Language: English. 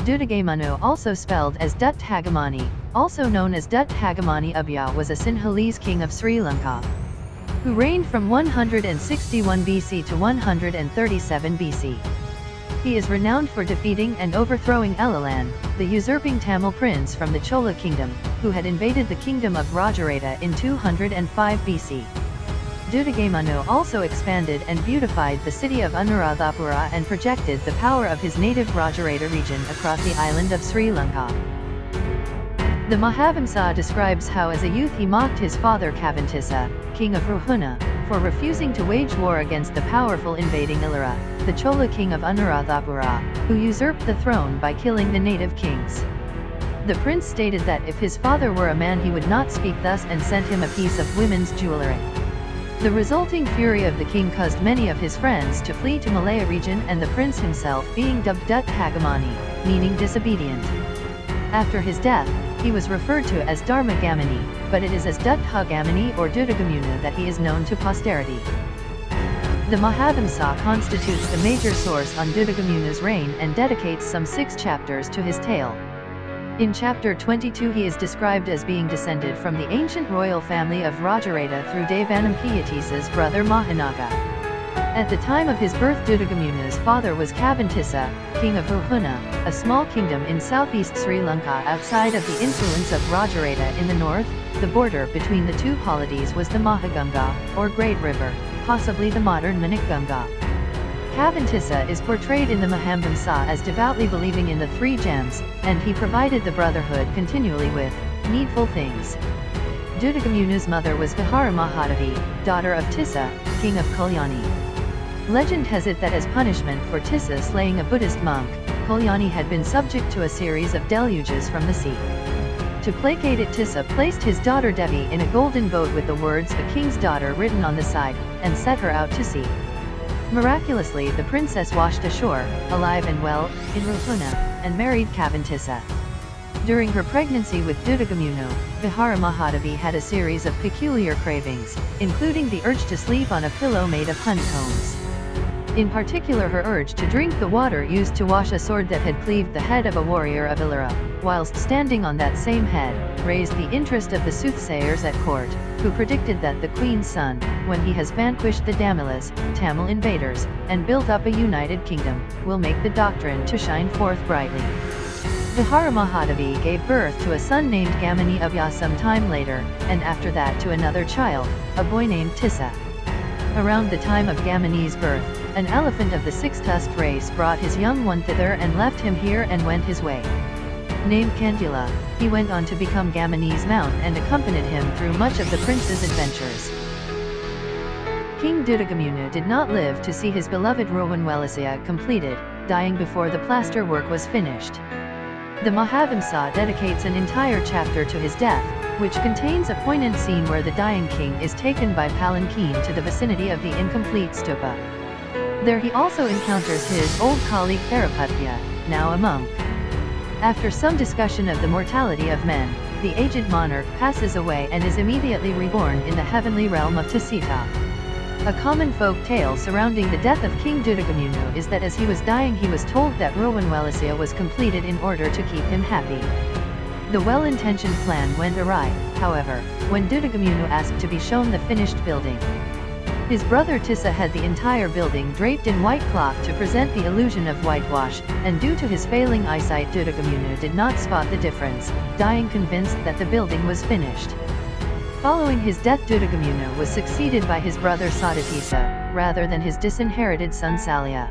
Dutugamunu, also spelled as Dutthagamani, also known as Dutthagamani Abhaya, was a Sinhalese king of Sri Lanka, who reigned from 161 BC to 137 BC. He is renowned for defeating and overthrowing Ellalan, the usurping Tamil prince from the Chola Kingdom, who had invaded the Kingdom of Rajarata in 205 BC. Dutugamunu also expanded and beautified the city of Anuradhapura and projected the power of his native Rajarata region across the island of Sri Lanka. The Mahavamsa describes how as a youth he mocked his father Kavantissa, king of Ruhuna, for refusing to wage war against the powerful invading Ellalan, the Chola king of Anuradhapura, who usurped the throne by killing the native kings. The prince stated that if his father were a man he would not speak thus, and sent him a piece of women's jewelry. The resulting fury of the king caused many of his friends to flee to Malaya region, and the prince himself being dubbed Dutthagamani, meaning disobedient. After his death, he was referred to as Dharmagamani, but it is as Dutthagamani or Dutugamunu that he is known to posterity. The Mahavamsa constitutes the major source on Dutugamunu's reign and dedicates some 6 chapters to his tale. In chapter 22 he is described as being descended from the ancient royal family of Rajarata through Devanampiyatissa's brother Mahanaga. At the time of his birth, Dutugamunu's father was Kavantissa, king of Ruhuna, a small kingdom in southeast Sri Lanka outside of the influence of Rajarata in the north. The border between the two polities was the Mahaganga, or Great River, possibly the modern Manikganga. Kavantissa is portrayed in the Mahavamsa as devoutly believing in the 3 gems, and he provided the brotherhood continually with needful things. Dutugamunu's mother was Vihara Mahadevi, daughter of Tissa, king of Kalyani. Legend has it that as punishment for Tissa slaying a Buddhist monk, Kalyani had been subject to a series of deluges from the sea. To placate it, Tissa placed his daughter Devi in a golden boat with the words "a king's daughter" written on the side, and set her out to sea. Miraculously, the princess washed ashore, alive and well, in Ruhuna, and married Kavantissa. During her pregnancy with Dutugamunu, Vihara Mahadevi had a series of peculiar cravings, including the urge to sleep on a pillow made of honeycombs. In particular, her urge to drink the water used to wash a sword that had cleaved the head of a warrior of Ellalan, whilst standing on that same head, raised the interest of the soothsayers at court, who predicted that the queen's son, when he has vanquished the Damilas, Tamil invaders, and built up a united kingdom, will make the doctrine to shine forth brightly. Vihara Mahadevi gave birth to a son named Gamani Abhaya some time later, and after that to another child, a boy named Tissa. Around the time of Gamani's birth, an elephant of the 6-tusked race brought his young one thither and left him here and went his way. Named Kandila, he went on to become Gamani's mount and accompanied him through much of the prince's adventures. King Dutugamunu did not live to see his beloved Ruwanwelisya completed, dying before the plaster work was finished. The Mahavamsa dedicates an entire chapter to his death, which contains a poignant scene where the dying king is taken by palanquin to the vicinity of the incomplete stupa. There he also encounters his old colleague Therapatya, now a monk. After some discussion of the mortality of men, the aged monarch passes away and is immediately reborn in the heavenly realm of Tasita. A common folk tale surrounding the death of King Dutugamunu is that as he was dying he was told that Ruwanwelisya was completed in order to keep him happy. The well-intentioned plan went awry, however, when Dutugamunu asked to be shown the finished building. His brother Tissa had the entire building draped in white cloth to present the illusion of whitewash, and due to his failing eyesight Dutugamunu did not spot the difference, dying convinced that the building was finished. Following his death, Dutugamunu was succeeded by his brother Sadatissa, rather than his disinherited son Salya.